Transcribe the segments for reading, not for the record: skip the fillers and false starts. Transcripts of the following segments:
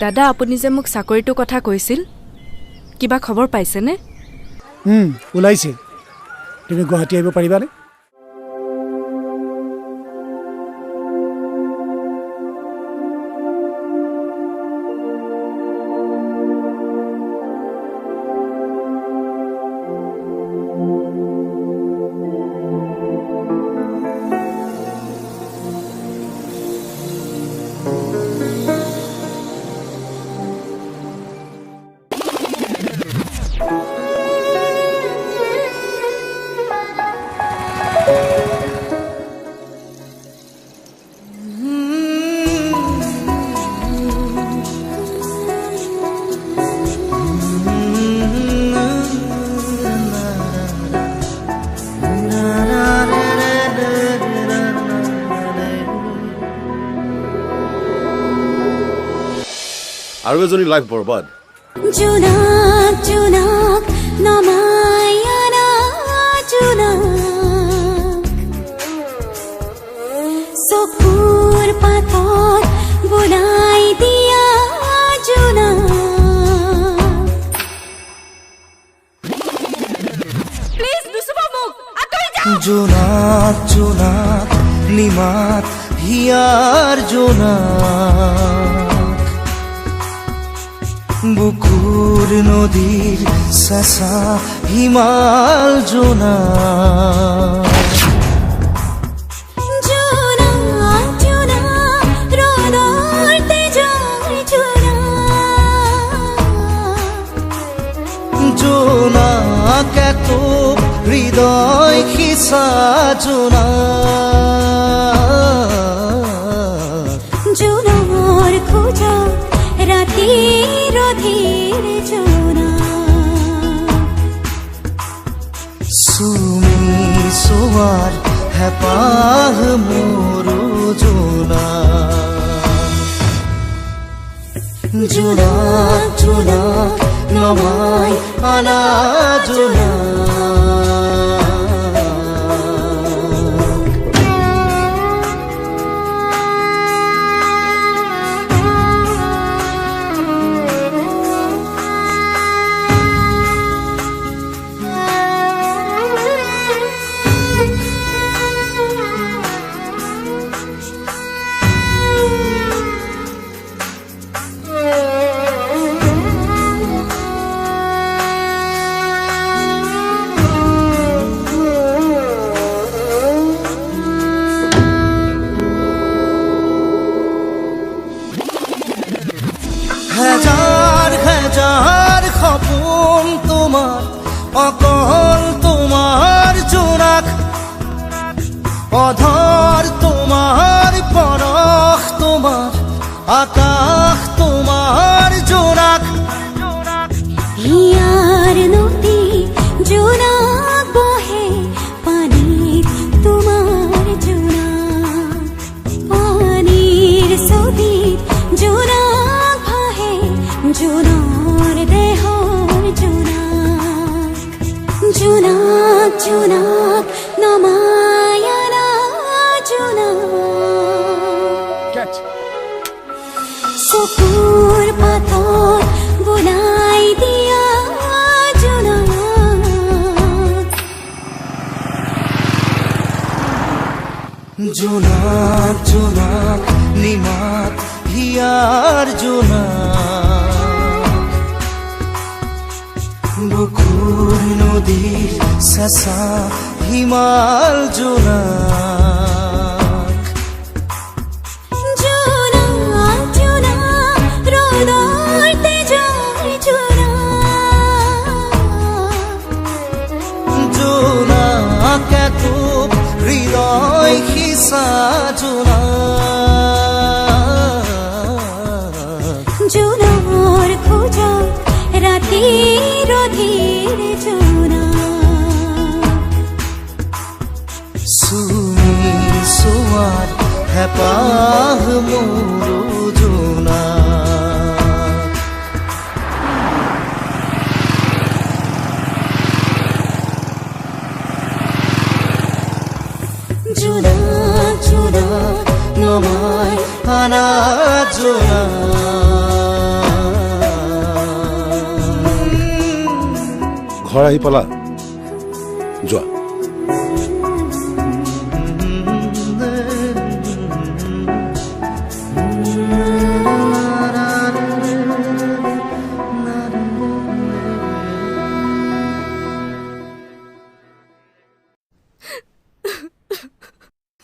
দাদা আপুনি যে মোক চাকৰিটোৰ কথা কৈছিল কিবা খবৰ পাইছেনে ওলাইছে তুমি গুৱাহাটী আহিব পাৰিবানে আৰু এজনী লাইফ বৰবাদ জোনাক জোনাক নমায়ানা জোনাক চকুৰ পাতত বুলাই দিয়া জোনাক প্লিজ দুসুবা মোক আতৰি যা জোনাক জোনাক নিমাত হিয়াৰ জোনাক বুকুর নদীর সাসা হিমাল জোনা জোনাক জোনাক রোদর তেজর জোনাক জোনাক এত হৃদয় খিসা জোনা জোনার খোঁজা রাতের অধীর জোনাক সুমি সোয়ার হেপাহ মোরো জোনা জোনাক জোনাক নমায় আনা জোনাক হাজার হাজার খপন তোমার অকল তোমার জোনাক অধর তোমার পরখ তোমার আকাশ তোমার জোনাক হিয়ার নদী জোনাক বহে পানির তোমার জোনাক পানির ছবি জোনাক ভাহে জোনার দেহর জোনাক জোনাক জোনাক নমায়ানা জোনাক চকুৰ পাতত বুলাই দিয়া জোনাক জোনাক জোনাক নিমাত হিয়ার জোনাক বুকুর নদীর সাসা হিমাল জোনাক জোনাক জোনাক রোদর তেজর জোনাক জোনাক এত হৃদয় খিসা জোনাক জোনার খোঁজা রাতের অধীর জোনাক সুমি সোয়ার হেপাহ মোরো জোনাক জোনাক জোনাক নমায় আনা জোনাক ঘৰ আহি পালা যোৱা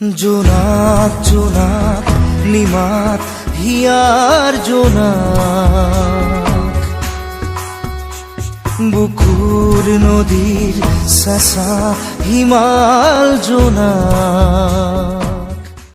জোনাক জোনাক নিমাত হিয়াৰ জোনাক বুকুৰ নদীৰ চেঁচা হিমাল জোনাক